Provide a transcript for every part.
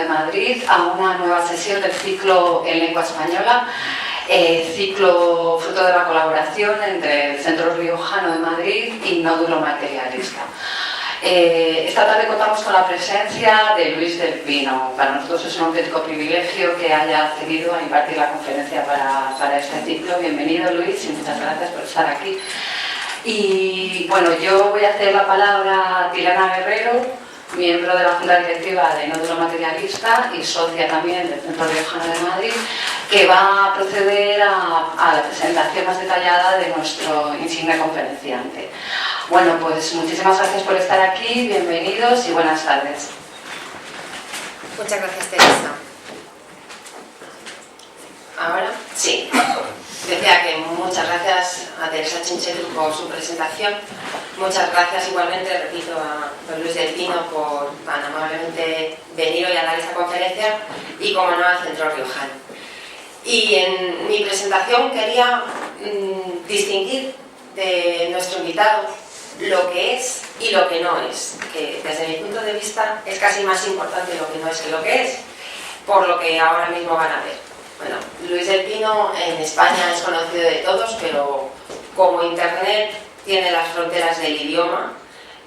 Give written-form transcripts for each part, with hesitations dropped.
de Madrid a una nueva sesión del ciclo en lengua española, ciclo fruto de la colaboración entre el Centro Riojano de Madrid y Nódulo Materialista. Esta tarde contamos con la presencia de Luis del Pino. Para nosotros es un auténtico privilegio que haya accedido a impartir la conferencia para este ciclo. Bienvenido, Luis, y muchas gracias por estar aquí. Y bueno, yo voy a hacer la palabra a Tilana Guerrero, miembro de la Junta Directiva de Nódulo Materialista y socia también del Centro Riojano de Madrid, que va a proceder a la presentación más detallada de nuestro insigne conferenciante. Bueno, pues muchísimas gracias por estar aquí, bienvenidos y buenas tardes. Muchas gracias, Teresa. ¿Ahora? Sí. Decía que muchas gracias a Teresa Chincheru por su presentación. Muchas gracias igualmente, repito, a don Luis del Pino por tan amablemente venir hoy a dar esta conferencia y, como no, al Centro Riojano. Y en mi presentación quería distinguir de nuestro invitado lo que es y lo que no es, que desde mi punto de vista es casi más importante lo que no es que lo que es, por lo que ahora mismo van a ver. Bueno, Luis del Pino en España es conocido de todos, pero como Internet tiene las fronteras del idioma,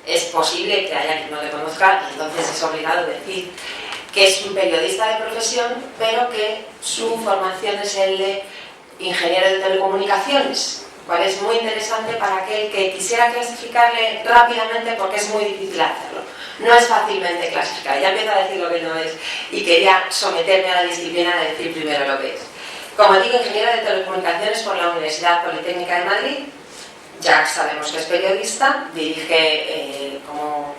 es posible que haya quien no le conozca y entonces es obligado decir que es un periodista de profesión, pero que su formación es el de ingeniero de telecomunicaciones, cual es muy interesante para aquel que quisiera clasificarle rápidamente porque es muy difícil hacerlo. No es fácilmente clasificar, ya empiezo a decir lo que no es y quería someterme a la disciplina de decir primero lo que es. Como digo, ingeniero de telecomunicaciones por la Universidad Politécnica de Madrid, ya sabemos que es periodista, dirige, como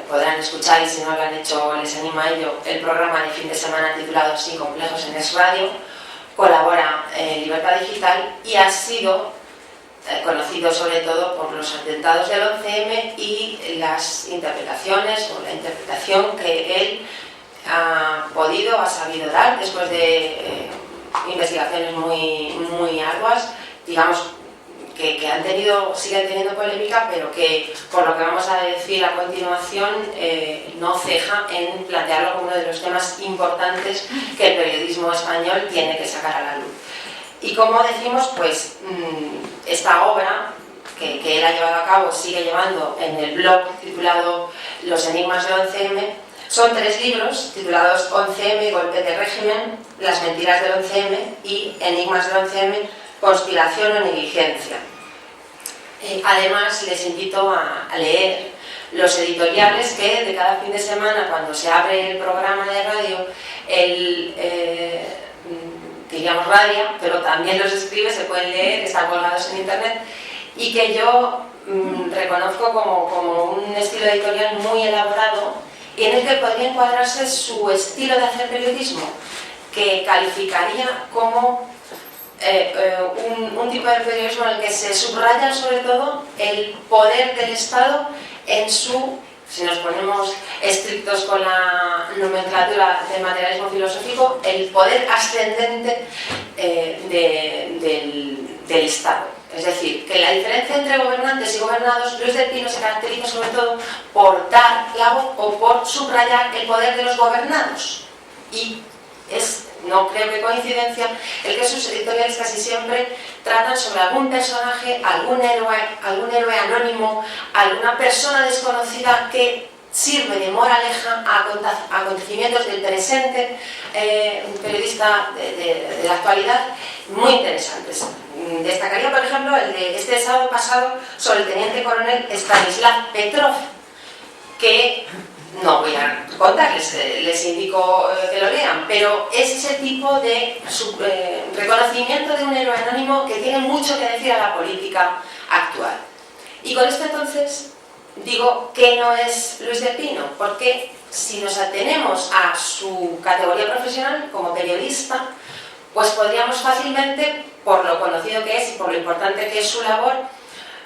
podrán escuchar y si no lo han hecho les animo a ello, el programa de fin de semana titulado Sin Complejos en Es Radio, colabora en Libertad Digital y ha sido conocido sobre todo por los atentados del 11M y las interpretaciones o la interpretación que él ha sabido dar después de investigaciones muy arduas, digamos que siguen teniendo polémica, pero que por lo que vamos a decir a continuación no ceja en plantearlo como uno de los temas importantes que el periodismo español tiene que sacar a la luz. Y como decimos, pues esta obra que él ha llevado a cabo, sigue llevando en el blog titulado Los enigmas del 11M, son 3 libros titulados 11M, Golpe de régimen, Las mentiras del 11M y Enigmas del 11M, Conspiración o negligencia. Además, les invito a leer los editoriales que de cada fin de semana, cuando se abre el programa de radio, diríamos radia, pero también los escribe, se pueden leer, están colgados en internet, y que yo reconozco como un estilo editorial muy elaborado y en el que podría encuadrarse su estilo de hacer periodismo, que calificaría como un tipo de periodismo en el que se subraya sobre todo el poder del Estado en su, si nos ponemos estrictos con la nomenclatura del materialismo filosófico, el poder ascendente del Estado. Es decir, que la diferencia entre gobernantes y gobernados, Luis del Pino se caracteriza sobre todo por dar la voz o por subrayar el poder de los gobernados. Y es, no creo que coincidencia, el que sus editoriales casi siempre tratan sobre algún personaje, algún héroe anónimo, alguna persona desconocida que sirve de moraleja a acontecimientos del presente, un periodista de la actualidad, muy interesantes. Destacaría, por ejemplo, el de este sábado pasado sobre el teniente coronel Stanislav Petrov, que no voy a contarles, les indico que lo lean, pero es ese tipo de reconocimiento de un héroe anónimo que tiene mucho que decir a la política actual. Y con esto entonces digo que no es Luis del Pino, porque si nos atenemos a su categoría profesional como periodista, pues podríamos fácilmente, por lo conocido que es y por lo importante que es su labor,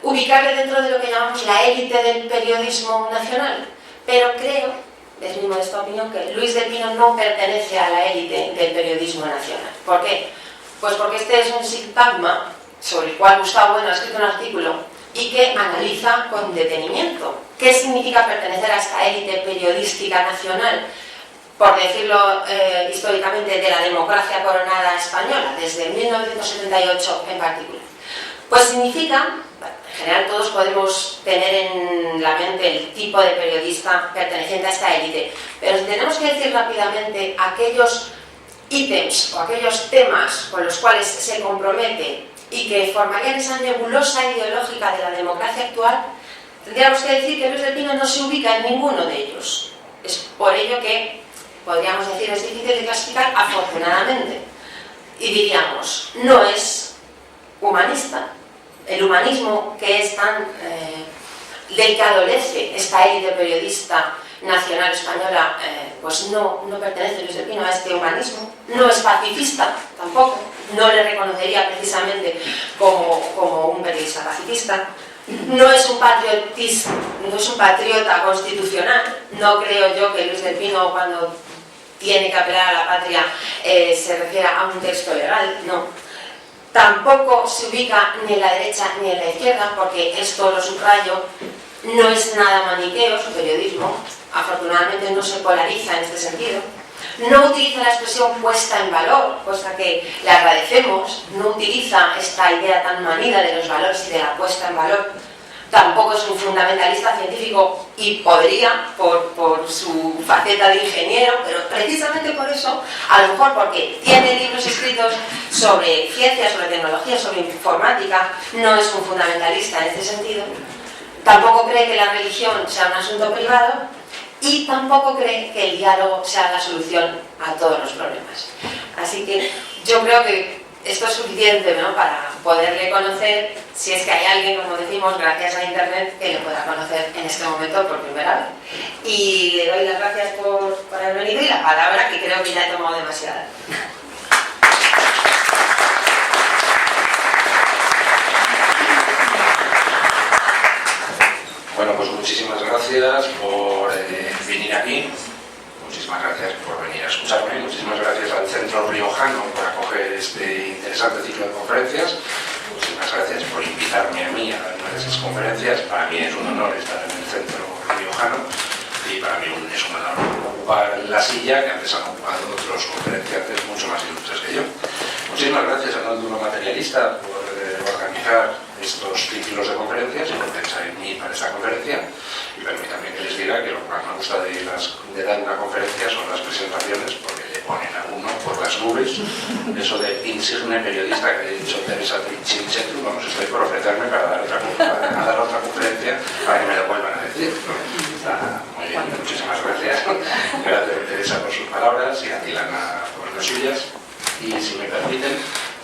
ubicarle dentro de lo que llamamos la élite del periodismo nacional. Pero creo, es mi modesta opinión, que Luis del Pino no pertenece a la élite del periodismo nacional. ¿Por qué? Pues porque este es un sintagma sobre el cual Gustavo Bueno ha escrito un artículo y que analiza con detenimiento qué significa pertenecer a esta élite periodística nacional. por decirlo históricamente, de la democracia coronada española, desde 1978 en particular? Pues significa, en general todos podemos tener en la mente el tipo de periodista perteneciente a esta élite, pero si tenemos que decir rápidamente aquellos ítems o aquellos temas con los cuales se compromete y que formarían esa nebulosa ideológica de la democracia actual, tendríamos que decir que Luis del Pino no se ubica en ninguno de ellos. Es por ello que, podríamos decir, es difícil de clasificar, afortunadamente. Y diríamos, no es humanista. El humanismo que es tan del que adolece esta élite periodista nacional española, pues no pertenece Luis del Pino a este humanismo. No es pacifista tampoco, no le reconocería precisamente como un periodista pacifista. No es un patriota constitucional. No creo yo que Luis del Pino, cuando tiene que apelar a la patria, se refiera a un texto legal, no. Tampoco se ubica ni en la derecha ni en la izquierda, porque esto lo subrayo, no es nada maniqueo su periodismo, afortunadamente no se polariza en este sentido. No utiliza la expresión puesta en valor, cosa que le agradecemos, no utiliza esta idea tan manida de los valores y de la puesta en valor. Tampoco es un fundamentalista científico y podría, por su faceta de ingeniero, pero precisamente por eso, a lo mejor porque tiene libros escritos sobre ciencia, sobre tecnología, sobre informática, no es un fundamentalista en este sentido. Tampoco cree que la religión sea un asunto privado y tampoco cree que el diálogo sea la solución a todos los problemas. Así que yo creo que esto es suficiente, ¿no?, para poderle conocer, si es que hay alguien, como decimos, gracias a Internet, que le pueda conocer en este momento por primera vez. Y le doy las gracias por haber venido y la palabra, que creo que ya he tomado demasiada. Bueno, pues muchísimas gracias por venir aquí. Muchísimas gracias por venir a escucharme, muchísimas gracias al Centro Riojano por acoger este interesante ciclo de conferencias, muchísimas gracias por invitarme a mí a dar una de esas conferencias. Para mí es un honor estar en el Centro Riojano y para mí es un honor ocupar la silla que antes han ocupado otros conferenciantes mucho más ilustres que yo. Muchísimas gracias a Nódulo Materialista por organizar estos ciclos de conferencias y por pensar en mí para esta conferencia. Y permítanme que les diga que lo que más me gusta de dar una conferencia son las presentaciones, porque le ponen a uno por las nubes. Eso de insigne periodista que ha dicho Teresa Chinchetru, vamos, estoy por ofrecerme para dar otra conferencia para que me lo vuelvan a decir. Está muy bien, muchísimas gracias. Gracias Teresa por sus palabras y a Tilana por las suyas. Y si me permiten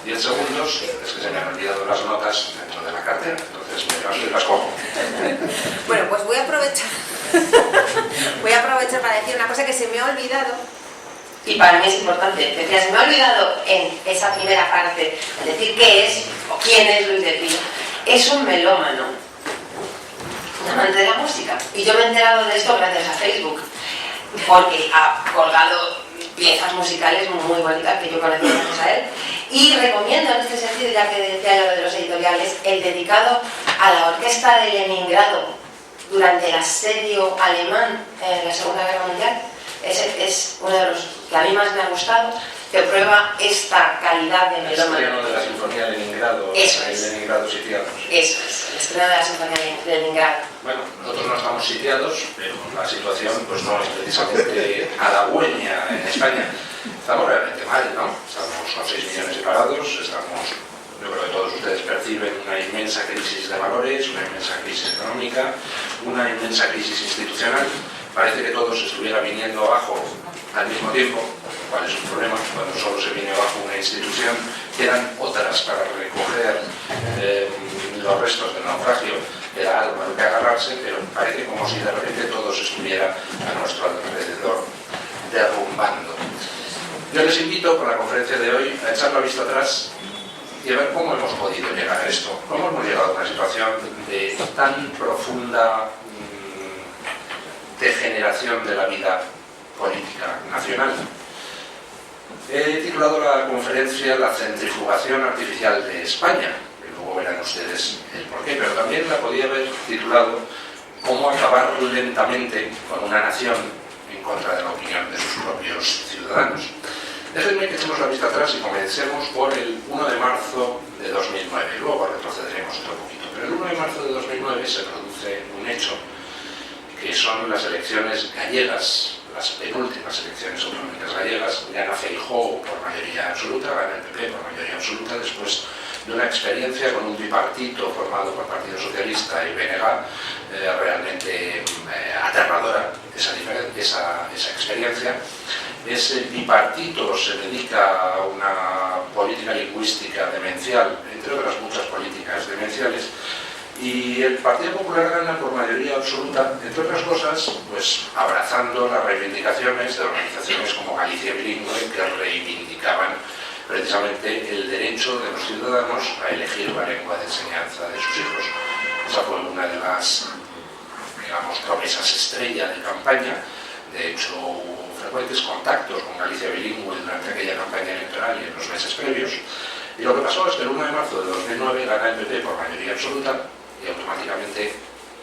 10 segundos, es que se me han olvidado las notas dentro de la cartera, entonces me levanto y las cojo. Bueno, pues voy a aprovechar para decir una cosa que se me ha olvidado, y para mí es importante. Decía, se me ha olvidado en esa primera parte, es decir, qué es o quién es Luis del Pino. Es un melómano, un amante de la música. Y yo me he enterado de esto gracias a Facebook, porque ha colgado piezas musicales muy bonitas que yo conocí gracias a él. Y recomiendo en este sentido, ya que decía yo de los editoriales, el dedicado a la orquesta de Leningrado durante el asedio alemán en la Segunda Guerra Mundial. Es uno de los que a mí más me ha gustado, que prueba esta calidad de melómano. El estreno de la Sinfonía de Leningrado. Eso es. Leningrado sitiados. Eso es, el estreno de la Sinfonía de Leningrado. Bueno, nosotros no estamos sitiados, pero la situación pues no es precisamente halagüeña en España. Estamos realmente mal, ¿no? Estamos con 6 millones de parados, yo creo que todos ustedes perciben una inmensa crisis de valores, una inmensa crisis económica, una inmensa crisis institucional. Parece que todo se estuviera viniendo abajo al mismo tiempo. ¿Cuál es el problema? Cuando solo se viene abajo una institución, quedan otras para recoger los restos del naufragio. Era algo a lo que agarrarse, pero parece como si de repente todo se estuviera a nuestro alrededor derrumbando. Yo les invito con la conferencia de hoy a echar la vista atrás y a ver cómo hemos podido llegar a esto, cómo hemos llegado a una situación de tan profunda degeneración de la vida política nacional. He titulado la conferencia La centrifugación artificial de España, que luego verán ustedes el porqué, pero también la podía haber titulado Cómo acabar lentamente con una nación en contra de la opinión de sus propios ciudadanos. Déjenme que echemos la vista atrás y comencemos por el 1 de marzo de 2009. Luego retrocederemos otro poquito. Pero el 1 de marzo de 2009 se produce un hecho que son las elecciones gallegas, las penúltimas elecciones autonómicas gallegas. Gana Feijóo por mayoría absoluta, gana el PP por mayoría absoluta, después de una experiencia con un bipartito formado por Partido Socialista y BNG realmente aterradora, esa experiencia. Ese bipartito se dedica a una política lingüística demencial, entre otras muchas políticas demenciales, y el Partido Popular gana por mayoría absoluta, entre otras cosas, pues abrazando las reivindicaciones de organizaciones como Galicia Bilingüe, que reivindicaban precisamente el derecho de los ciudadanos a elegir la lengua de enseñanza de sus hijos. Esa fue una de las, digamos, promesas estrella de campaña. De hecho, hubo frecuentes contactos con Galicia Bilingüe durante aquella campaña electoral y en los meses previos. Y lo que pasó es que el 1 de marzo de 2009 gana el PP por mayoría absoluta y automáticamente,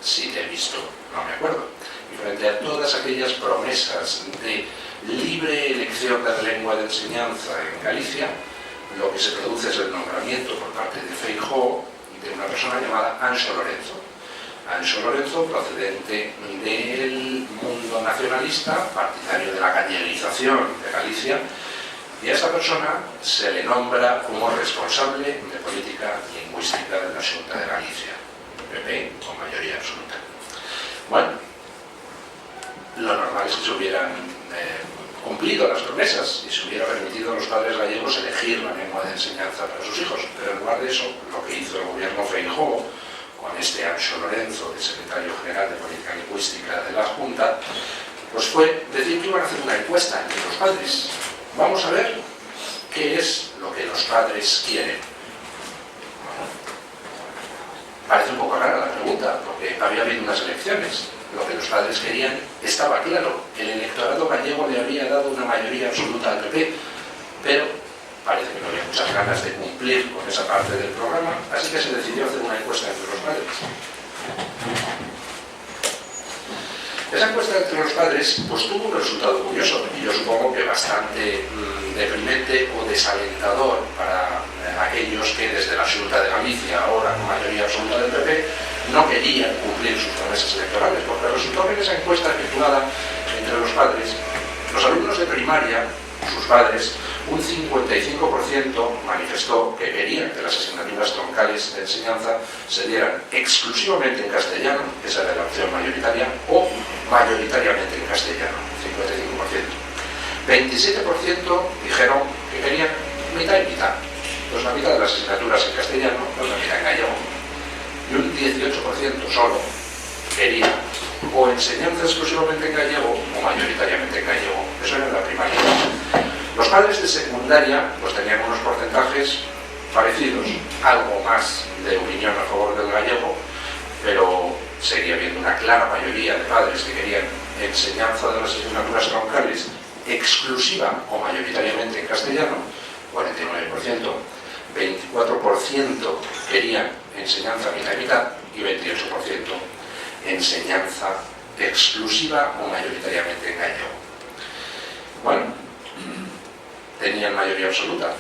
si te he visto, no me acuerdo. Y frente a todas aquellas promesas de libre elección de la lengua de enseñanza en Galicia, lo que se produce es el nombramiento por parte de Feijóo de una persona llamada Anxo Lorenzo. Anxo Lorenzo, procedente del mundo nacionalista, partidario de la gallerización de Galicia, y a esta persona se le nombra como responsable de política lingüística de la Xunta de Galicia, PP con mayoría absoluta. Bueno, lo normal es que se hubieran cumplido las promesas y se hubiera permitido a los padres gallegos elegir la lengua de enseñanza para sus hijos, pero en lugar de eso, lo que hizo el gobierno Feijóo con este Anxo Lorenzo, de secretario general de Política Lingüística de la Junta, pues fue decir que iban a hacer una encuesta entre los padres. Vamos a ver qué es lo que los padres quieren. Parece un poco rara la pregunta, porque había habido unas elecciones. Lo que los padres querían estaba claro. El electorado gallego le había dado una mayoría absoluta al PP, pero parece que no había muchas ganas de cumplir con esa parte del programa, así que se decidió hacer una encuesta entre los padres. Esa encuesta entre los padres pues tuvo un resultado curioso, y yo supongo que bastante deprimente o desalentador para aquellos que desde la Xunta de Galicia, ahora con mayoría absoluta del PP, no querían cumplir sus promesas electorales, porque resultó que en esa encuesta efectuada entre los padres, los alumnos de primaria, sus padres, un 55% manifestó que querían que las asignaturas troncales de enseñanza se dieran exclusivamente en castellano, esa era la opción mayoritaria, o mayoritariamente en castellano, 55%. 27% dijeron que querían mitad y mitad, pues la mitad de las asignaturas en castellano, pues la mitad en gallego. Y un 18% solo quería o enseñanza exclusivamente en gallego o mayoritariamente en gallego. Eso era la primaria. Los padres de secundaria pues tenían unos porcentajes parecidos, algo más de opinión a favor del gallego, pero seguía habiendo una clara mayoría de padres que querían enseñanza de las asignaturas troncales exclusiva o mayoritariamente en castellano, 49%, 24% querían enseñanza mitad y mitad y 28% enseñanza exclusiva o mayoritariamente en gallego. Bueno, tenían mayoría absoluta.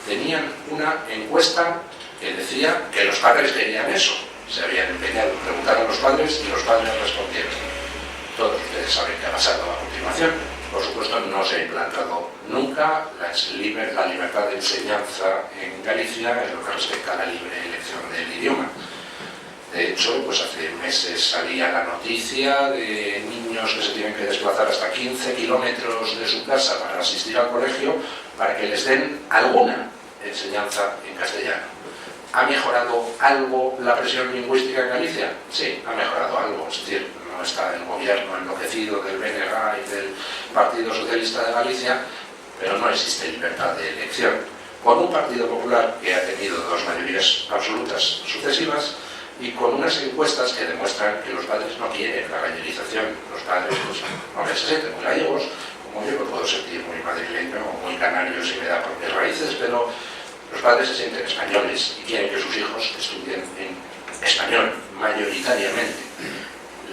Tenían una encuesta que decía que los padres querían eso. Se habían empeñado en preguntar a los padres y los padres respondieron. Todos ustedes saben qué ha pasado a continuación. Por supuesto, no se ha implantado nunca la libertad de enseñanza en Galicia en lo que respecta a la libre elección del idioma. De hecho, pues hace meses salía la noticia de niños que se tienen que desplazar hasta 15 kilómetros de su casa para asistir al colegio para que les den alguna enseñanza en castellano. ¿Ha mejorado algo la presión lingüística en Galicia? Sí, ha mejorado algo. Es decir, no está el gobierno enloquecido del BNG y del Partido Socialista de Galicia, pero no existe libertad de elección. Con un Partido Popular que ha tenido dos mayorías absolutas sucesivas y con unas encuestas que demuestran que los padres no quieren la gallerización. Los padres pues, no se sienten muy gallegos, como yo me puedo sentir muy madrileño o muy canario si me da por mis raíces, pero los padres se sienten españoles y quieren que sus hijos estudien en español, mayoritariamente.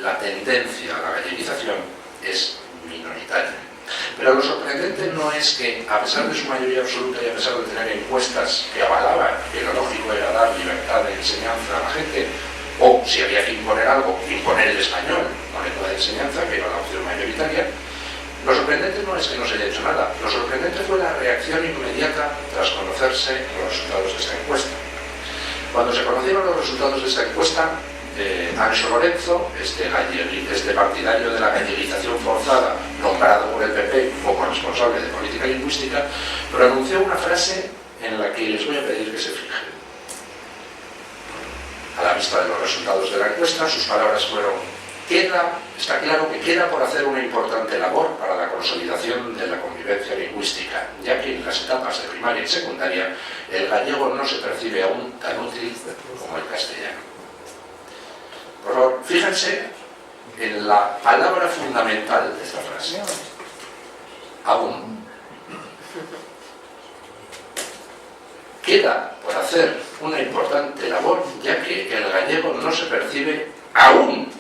La tendencia a la gallerización es minoritaria. Pero lo sorprendente no es que, a pesar de su mayoría absoluta y a pesar de tener encuestas que avalaban que lo lógico era dar libertad de enseñanza a la gente, o si había que imponer algo, imponer el español como lengua de enseñanza, que era la opción mayoritaria, lo sorprendente no es que no se haya hecho nada, lo sorprendente fue la reacción inmediata tras conocerse los resultados de esta encuesta. Cuando se conocieron los resultados de esta encuesta, Anxo Lorenzo, este partidario de la galleguización forzada, nombrado por el PP como responsable de política lingüística, pronunció una frase en la que les voy a pedir que se fijen. A la vista de los resultados de la encuesta, sus palabras fueron: está claro que queda por hacer una importante labor para la consolidación de la convivencia lingüística, ya que en las etapas de primaria y secundaria el gallego no se percibe aún tan útil como el castellano. Por favor, fíjense en la palabra fundamental de esta frase. Aún. Queda por hacer una importante labor, ya que el gallego no se percibe aún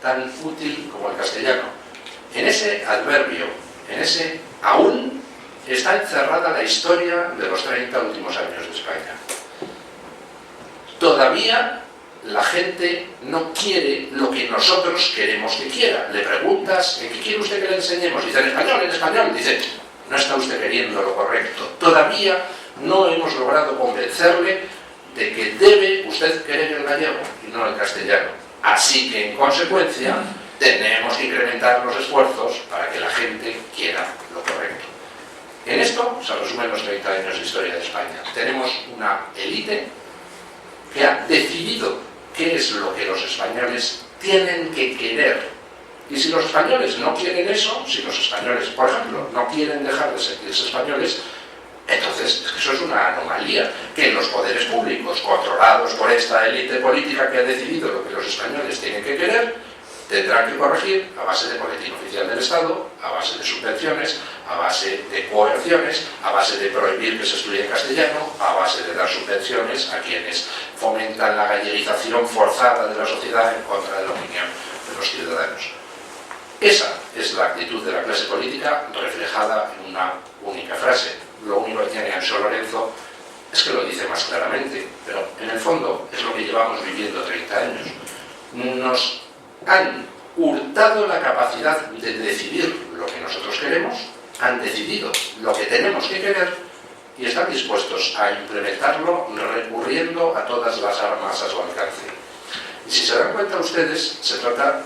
tan útil como el castellano. En ese adverbio, en ese aún, está encerrada la historia de los 30 últimos años de España. Todavía la gente no quiere lo que nosotros queremos que quiera. Le preguntas: ¿en qué quiere usted que le enseñemos? Dice: en español, en español. Dice: no está usted queriendo lo correcto. Todavía no hemos logrado convencerle de que debe usted querer el gallego y no el castellano. Así que, en consecuencia, tenemos que incrementar los esfuerzos para que la gente quiera lo correcto. En esto se resumen los 30 años de historia de España. Tenemos una élite que ha decidido qué es lo que los españoles tienen que querer. Y si los españoles no quieren eso, si los españoles, por ejemplo, no quieren dejar de sentirse españoles, entonces eso es una anomalía, que los poderes públicos, controlados por esta élite política que ha decidido lo que los españoles tienen que querer, tendrán que corregir a base de boletín oficial del Estado, a base de subvenciones, a base de coerciones, a base de prohibir que se estudie en castellano, a base de dar subvenciones a quienes fomentan la galleguización forzada de la sociedad en contra de la opinión de los ciudadanos. Esa es la actitud de la clase política reflejada en una única frase. Lo único que tiene Anxo Lorenzo es que lo dice más claramente, pero en el fondo es lo que llevamos viviendo 30 años. Nos han hurtado la capacidad de decidir lo que nosotros queremos, han decidido lo que tenemos que querer y están dispuestos a implementarlo recurriendo a todas las armas a su alcance. Y si se dan cuenta ustedes, se trata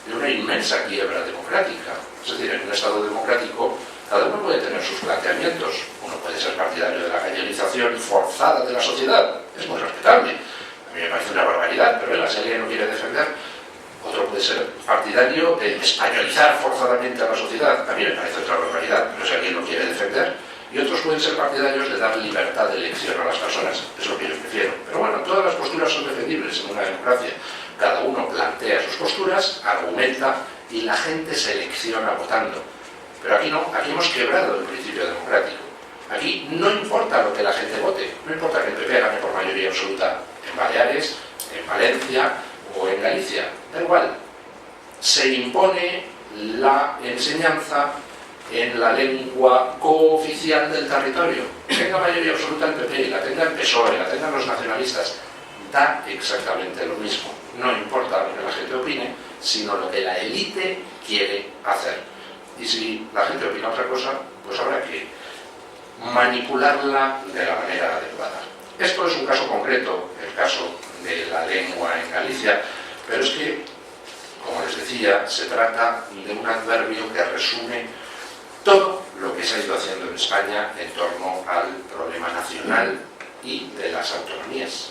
de una inmensa quiebra democrática. Es decir, en un Estado democrático cada uno puede tener sus planteamientos. Uno puede ser partidario de la galleguización forzada de la sociedad, es muy respetable. A mí me parece una barbaridad, pero si alguien lo quiere defender. Otro puede ser partidario de españolizar forzadamente a la sociedad. A mí me parece otra barbaridad, pero si alguien lo quiere defender. Y otros pueden ser partidarios de dar libertad de elección a las personas. Es lo que yo prefiero. Pero bueno, todas las posturas son defendibles en una democracia. Cada uno plantea sus posturas, argumenta y la gente selecciona votando. Pero aquí no, aquí hemos quebrado el principio democrático. Aquí no importa lo que la gente vote. No importa que el PP gane por mayoría absoluta en Baleares, en Valencia o en Galicia, da igual. Se impone la enseñanza en la lengua cooficial del territorio. Tenga mayoría absoluta el PP, la tenga el PSOE, la tengan los nacionalistas, da exactamente lo mismo. No importa lo que la gente opine, sino lo que la élite quiere hacer. Y si la gente opina otra cosa, pues habrá que manipularla de la manera adecuada. Esto es un caso concreto, el caso de la lengua en Galicia, pero es que, como les decía, se trata de un adverbio que resume todo lo que se ha ido haciendo en España en torno al problema nacional y de las autonomías.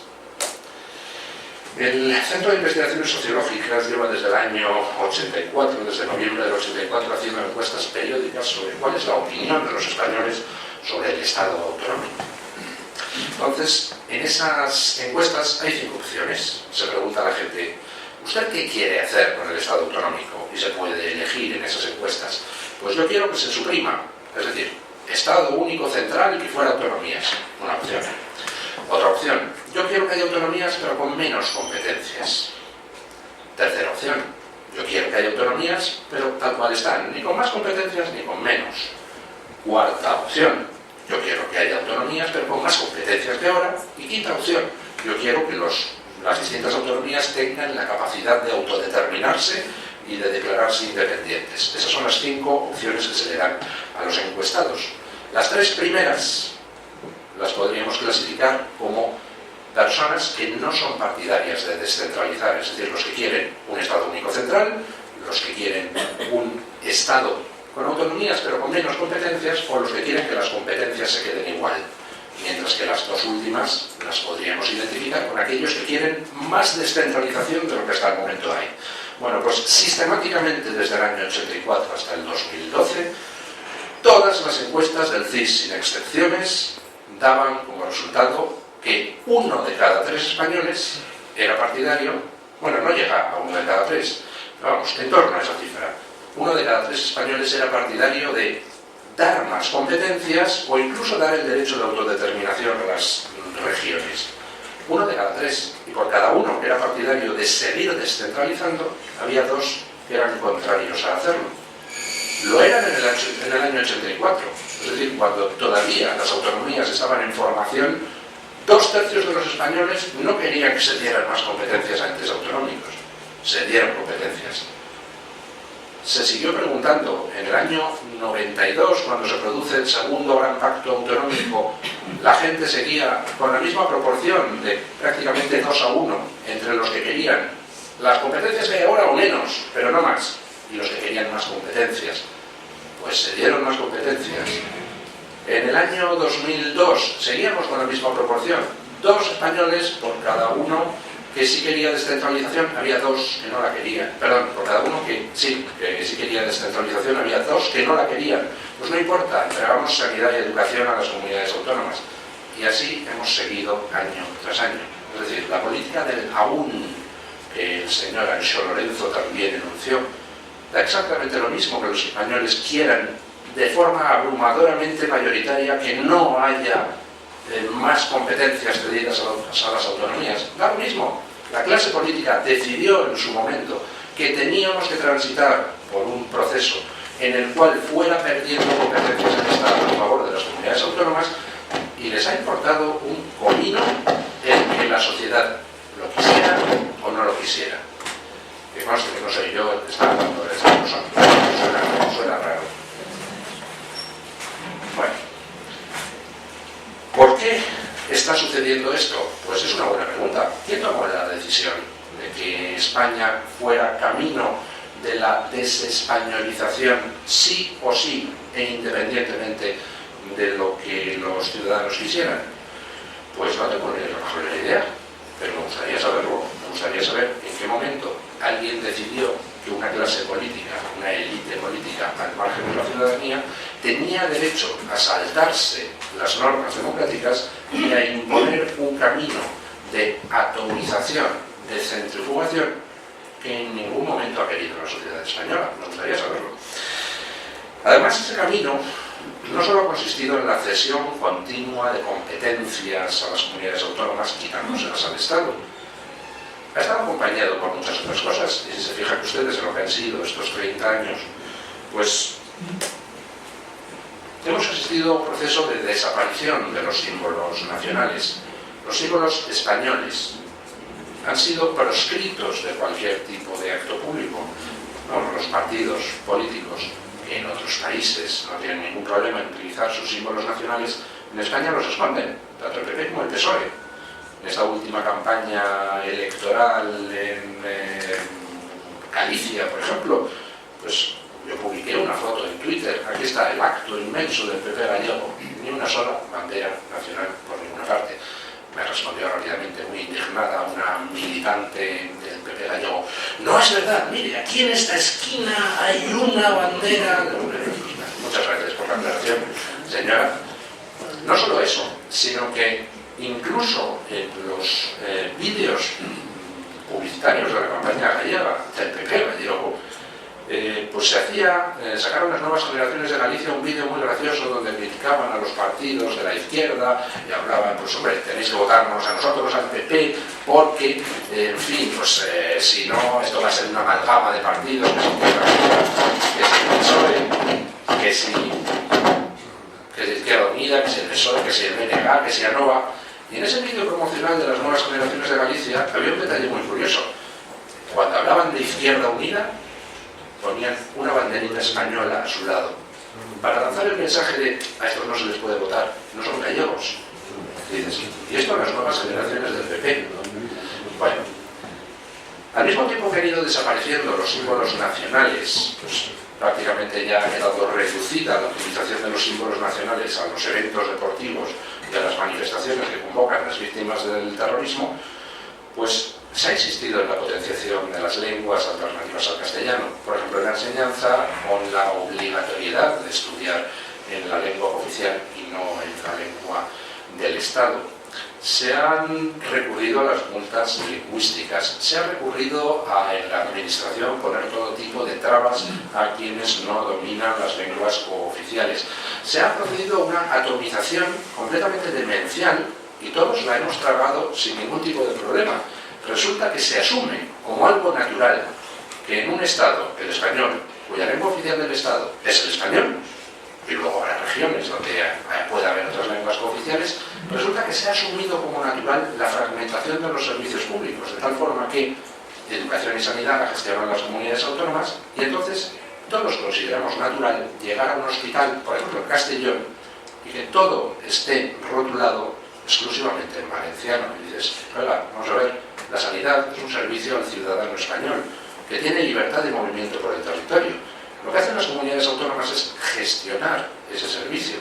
El Centro de Investigaciones Sociológicas lleva desde el año 84, desde noviembre del 84, haciendo encuestas periódicas sobre cuál es la opinión de los españoles sobre el Estado autonómico. Entonces, en esas encuestas hay 5 opciones. Se pregunta a la gente: ¿usted qué quiere hacer con el Estado autonómico? Y se puede elegir en esas encuestas. Pues yo quiero que se suprima, es decir, Estado único central y que fuera autonomías. Una opción. Otra opción: yo quiero que haya autonomías pero con menos competencias. Tercera opción: Yo quiero que haya autonomías, pero tal cual están, ni con más competencias ni con menos. Cuarta opción, yo quiero que haya autonomías, pero con más competencias que ahora. Y quinta opción, yo quiero que las distintas autonomías tengan la capacidad de autodeterminarse y de declararse independientes. Esas son las 5 opciones que se le dan a los encuestados. Las 3 primeras las podríamos clasificar como personas que no son partidarias de descentralizar, es decir, los que quieren un Estado único central, los que quieren un Estado con autonomías pero con menos competencias, o los que quieren que las competencias se queden igual. Mientras que las dos últimas las podríamos identificar con aquellos que quieren más descentralización de lo que hasta el momento hay. Bueno, pues sistemáticamente desde el año 84 hasta el 2012, todas las encuestas del CIS, sin excepciones, daban como resultado que 1 de cada 3 españoles era partidario, bueno, no llega a 1 de cada 3, vamos, en torno a esa cifra. 1 de cada 3 españoles era partidario de dar más competencias o incluso dar el derecho de autodeterminación a las regiones. 1 de cada 3. Y por cada uno que era partidario de seguir descentralizando, había 2 que eran contrarios a hacerlo. Lo eran en el año 84. Es decir, cuando todavía las autonomías estaban en formación, 2/3 de los españoles no querían que se dieran más competencias a entes autonómicos. Se dieron competencias. Se siguió preguntando en el año 92, cuando se produce el segundo gran pacto autonómico, la gente seguía con la misma proporción de prácticamente 2-1 entre los que querían las competencias que hay ahora o menos, pero no más, y los que querían más competencias. Pues se dieron más competencias. En el año 2002 seguíamos con la misma proporción, 2 españoles por cada uno que sí quería descentralización, había 2 que no la querían. Perdón, por cada uno que sí quería descentralización, había 2 que no la querían. Pues no importa, entregamos sanidad y educación a las comunidades autónomas. Y así hemos seguido año tras año. Es decir, la política del aún, que el señor Anxo Lorenzo también enunció, da exactamente lo mismo, que los españoles quieran de forma abrumadoramente mayoritaria que no haya más competencias cedidas a las autonomías. Da lo mismo. La clase política decidió en su momento que teníamos que transitar por un proceso en el cual fuera perdiendo competencias el Estado a favor de las comunidades autónomas, y les ha importado un comino el que la sociedad lo quisiera o no lo quisiera. Que conste que no soy yo el que está hablando de esta persona. Suena raro. Bueno. ¿Por qué está sucediendo esto? Pues es una buena pregunta. ¿Quién tomó la decisión de que España fuera camino de la desespañolización sí o sí e independientemente de lo que los ciudadanos quisieran? Pues no tengo ni la mejor idea, pero me gustaría saberlo. Me gustaría saber en qué momento alguien decidió que una clase política, una élite política al margen de la ciudadanía, tenía derecho a saltarse las normas democráticas y a imponer un camino de atomización, de centrifugación, que en ningún momento ha querido la sociedad española. Me gustaría saberlo. Además, ese camino no solo ha consistido en la cesión continua de competencias a las comunidades autónomas, quitándoselas al Estado. Ha estado acompañado por muchas otras cosas, y si se fijan ustedes en lo que han sido estos 30 años, pues hemos asistido a un proceso de desaparición de los símbolos nacionales. Los símbolos españoles han sido proscritos de cualquier tipo de acto público. ¿No? Los partidos políticos que en otros países no tienen ningún problema en utilizar sus símbolos nacionales, en España los esconden, tanto el PP como el PSOE. En esta última campaña electoral en Galicia, por ejemplo, pues yo publiqué una foto en Twitter. Aquí está el acto inmenso del PP gallego, ni una sola bandera nacional por ninguna parte. Me respondió rápidamente, muy indignada, una militante del PP gallego: no es verdad, mire, aquí en esta esquina hay una bandera. Muchas gracias por la aclaración, señora. No solo eso, sino que incluso en los vídeos publicitarios de la campaña gallega del PP gallego, pues sacaron las nuevas generaciones de Galicia un vídeo muy gracioso donde criticaban a los partidos de la izquierda y hablaban, pues hombre, tenéis que votarnos a nosotros, al PP, porque, en fin, pues si no, esto va a ser una amalgama de partidos, que si Izquierda Unida, que si el PSOE, que si el BNG, que si ANOVA. Y en ese vídeo promocional de las nuevas generaciones de Galicia había un detalle muy curioso. Cuando hablaban de Izquierda Unida, ponían una banderita española a su lado, para lanzar el mensaje de a estos no se les puede votar, no son gallegos. Y esto en las nuevas generaciones del PP. Bueno, al mismo tiempo que han ido desapareciendo los símbolos nacionales, pues prácticamente ya ha quedado reducida la utilización de los símbolos nacionales a los eventos deportivos y a las manifestaciones que convocan las víctimas del terrorismo, pues se ha insistido en la potenciación de las lenguas alternativas al castellano, por ejemplo en la enseñanza, con la obligatoriedad de estudiar en la lengua oficial y no en la lengua del Estado. Se han recurrido a las multas lingüísticas, se ha recurrido a en la administración poner todo tipo de trabas a quienes no dominan las lenguas cooficiales. Se ha procedido a una atomización completamente demencial y todos la hemos tragado sin ningún tipo de problema. Resulta que se asume como algo natural que en un Estado, el español, cuya lengua oficial del Estado es el español, y luego habrá regiones donde puede haber otras lenguas cooficiales, resulta que se ha asumido como natural la fragmentación de los servicios públicos, de tal forma que educación y sanidad la gestionan las comunidades autónomas, y entonces todos consideramos natural llegar a un hospital, por ejemplo en Castellón, y que todo esté rotulado exclusivamente en valenciano. Y dices, hola, vamos a ver, la sanidad es un servicio al ciudadano español, que tiene libertad de movimiento por el territorio. Lo que hacen las comunidades autónomas es gestionar ese servicio,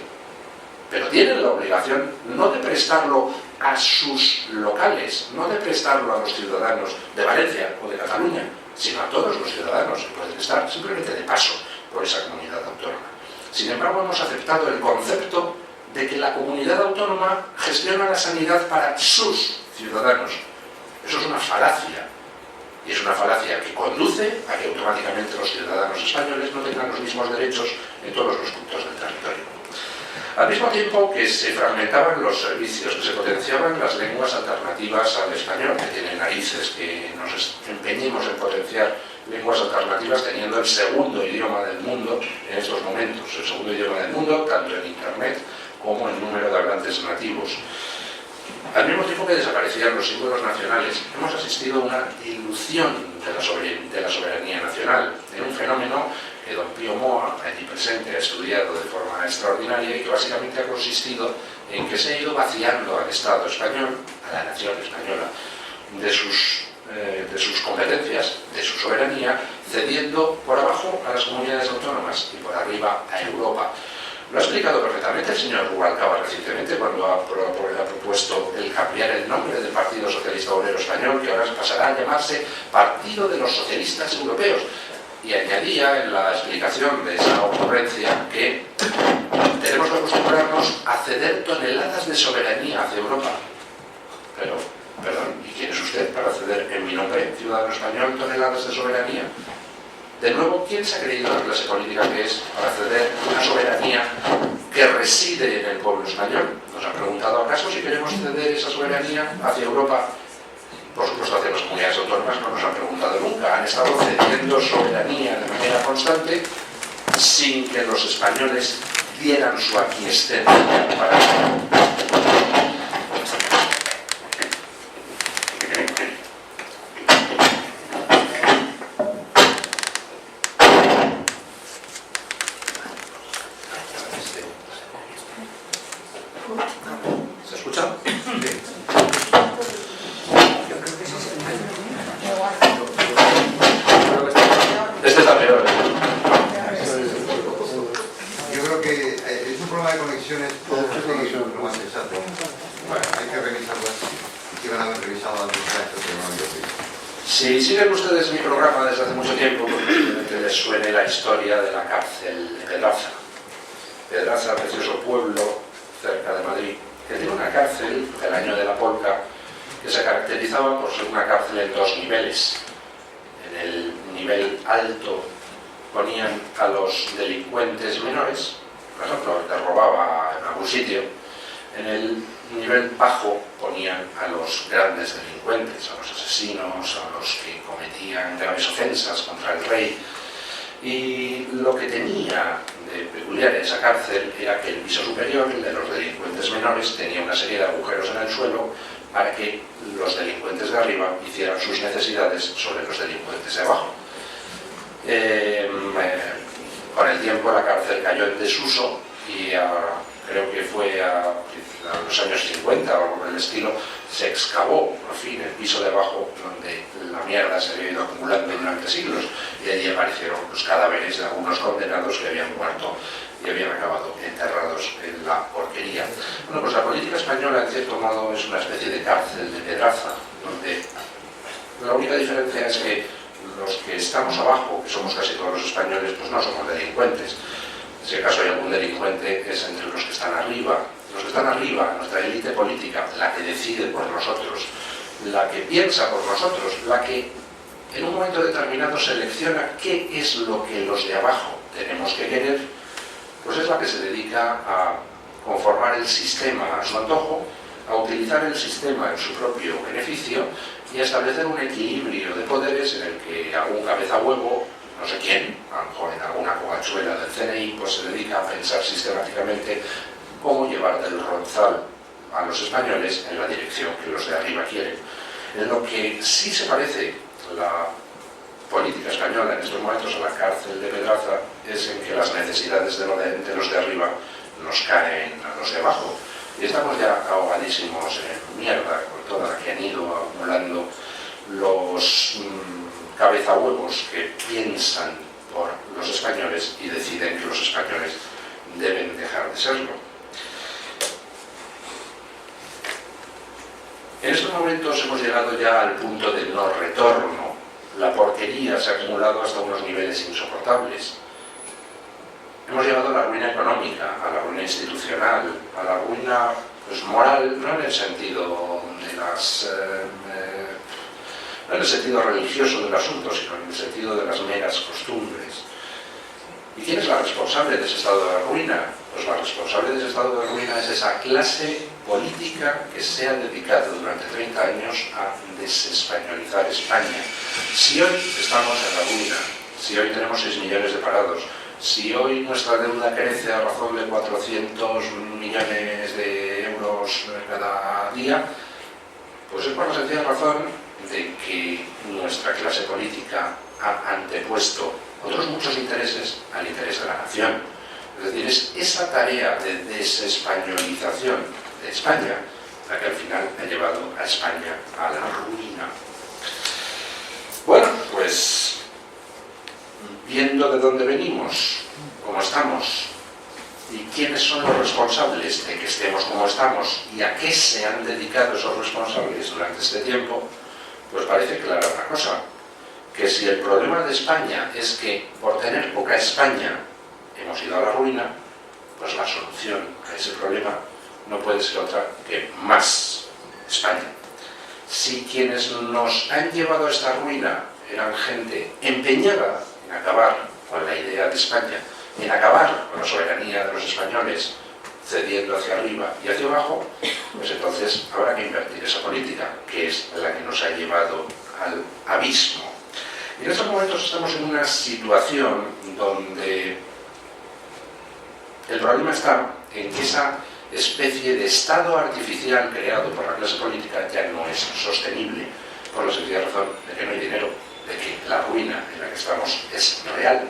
pero tienen la obligación no de prestarlo a sus locales, no de prestarlo a los ciudadanos de Valencia o de Cataluña, sino a todos los ciudadanos que pueden estar simplemente de paso por esa comunidad autónoma. Sin embargo, hemos aceptado el concepto de que la comunidad autónoma gestiona la sanidad para sus ciudadanos. Eso es una falacia. Y es una falacia que conduce a que automáticamente los ciudadanos españoles no tengan los mismos derechos en todos los puntos del territorio. Al mismo tiempo que se fragmentaban los servicios, que se potenciaban las lenguas alternativas al español, que tienen narices que nos empeñemos en potenciar lenguas alternativas teniendo el segundo idioma del mundo en estos momentos, el segundo idioma del mundo, tanto en Internet como en número de hablantes nativos. Al mismo tiempo que desaparecían los símbolos nacionales, hemos asistido a una dilución de la soberanía nacional, en un fenómeno que don Pío Moa, allí presente, ha estudiado de forma extraordinaria y que básicamente ha consistido en que se ha ido vaciando al Estado español, a la nación española, de sus competencias, de su soberanía, cediendo por abajo a las comunidades autónomas y por arriba a Europa. Lo ha explicado perfectamente el señor Rubalcaba recientemente cuando ha propuesto el cambiar el nombre del Partido Socialista Obrero Español, que ahora pasará a llamarse Partido de los Socialistas Europeos. Y añadía en la explicación de esa ocurrencia que tenemos que acostumbrarnos a ceder toneladas de soberanía hacia Europa. Pero, perdón, ¿y quién es usted para ceder en mi nombre, ciudadano español, toneladas de soberanía? De nuevo, ¿quién se ha creído la clase política que es para ceder una soberanía que reside en el pueblo español? ¿Nos han preguntado acaso si queremos ceder esa soberanía hacia Europa? Por supuesto, hacia las comunidades autónomas no nos han preguntado nunca. Han estado cediendo soberanía de manera constante sin que los españoles dieran su aquiescencia para ello. ¿Se escucha? Este está peor. Yo creo que es un problema de conexiones. Lo más exacto. Bueno, hay que revisarlas. Que van a haber revisado antes de esto, pero no yo. Si siguen ustedes mi programa desde hace mucho tiempo, probablemente les suene la historia de la cárcel de Pedraza. Pedraza, precioso pueblo cerca de Madrid, que tiene una cárcel del año de la Polca que se caracterizaba por ser una cárcel en dos niveles. En el nivel alto ponían a los delincuentes menores, por ejemplo, te robaba en algún sitio, en el nivel bajo ponían a los grandes delincuentes, a los asesinos, a los que cometían graves ofensas contra el rey. Y lo que tenía de peculiar esa cárcel era que el piso superior, el de los delincuentes menores, tenía una serie de agujeros en el suelo para que los delincuentes de arriba hicieran sus necesidades sobre los delincuentes de abajo. Con el tiempo la cárcel cayó en desuso y creo que fue a los años 50 o algo por el estilo, se excavó por fin el piso de abajo donde la mierda se había ido acumulando durante siglos, y allí aparecieron los cadáveres de algunos condenados que habían muerto y habían acabado enterrados en la porquería. Bueno, pues la política española en cierto modo es una especie de cárcel de pedraza, donde la única diferencia es que los que estamos abajo, que somos casi todos los españoles, pues no somos delincuentes. Si acaso hay algún delincuente es entre los que están arriba. Los que están arriba, nuestra élite política, la que decide por nosotros, la que piensa por nosotros, la que en un momento determinado selecciona qué es lo que los de abajo tenemos que querer, pues es la que se dedica a conformar el sistema a su antojo, a utilizar el sistema en su propio beneficio y a establecer un equilibrio de poderes en el que algún cabezahuevo, no sé quién, a lo mejor en alguna covachuela del CNI, pues se dedica a pensar sistemáticamente cómo llevar del ronzal a los españoles en la dirección que los de arriba quieren. En lo que sí se parece la política española en estos momentos a la cárcel de pedraza es en que las necesidades de los de arriba nos caen a los de abajo. Y estamos ya ahogadísimos en mierda con toda la que han ido acumulando los cabezahuevos que piensan por los españoles y deciden que los españoles deben dejar de serlo. En estos momentos hemos llegado ya al punto del no retorno. La porquería se ha acumulado hasta unos niveles insoportables. Hemos llegado a la ruina económica, a la ruina institucional, a la ruina pues, moral, no en el sentido de no en el sentido religioso del asunto, sino en el sentido de las meras costumbres. ¿Y quién es la responsable de ese estado de ruina? Pues la responsable de ese estado de ruina es esa clase política que se ha dedicado durante 30 años a desespañolizar España. Si hoy estamos en la ruina, si hoy tenemos 6 millones de parados, si hoy nuestra deuda crece a razón de 400 millones de euros cada día, pues es por la sencilla razón de que nuestra clase política ha antepuesto otros muchos intereses al interés de la nación. Es decir, es esa tarea de desespañolización de España la que al final ha llevado a España a la ruina. Bueno, pues viendo de dónde venimos, cómo estamos y quiénes son los responsables de que estemos como estamos y a qué se han dedicado esos responsables durante este tiempo, pues parece clara una cosa, que si el problema de España es que por tener poca España hemos ido a la ruina, pues la solución a ese problema no puede ser otra que más España. Si quienes nos han llevado a esta ruina eran gente empeñada en acabar con la idea de España, en acabar con la soberanía de los españoles, cediendo hacia arriba y hacia abajo, pues entonces habrá que invertir esa política, que es la que nos ha llevado al abismo. Y en estos momentos estamos en una situación donde el problema está en que esa especie de estado artificial creado por la clase política ya no es sostenible, por la sencilla razón de que no hay dinero, de que la ruina en la que estamos es real.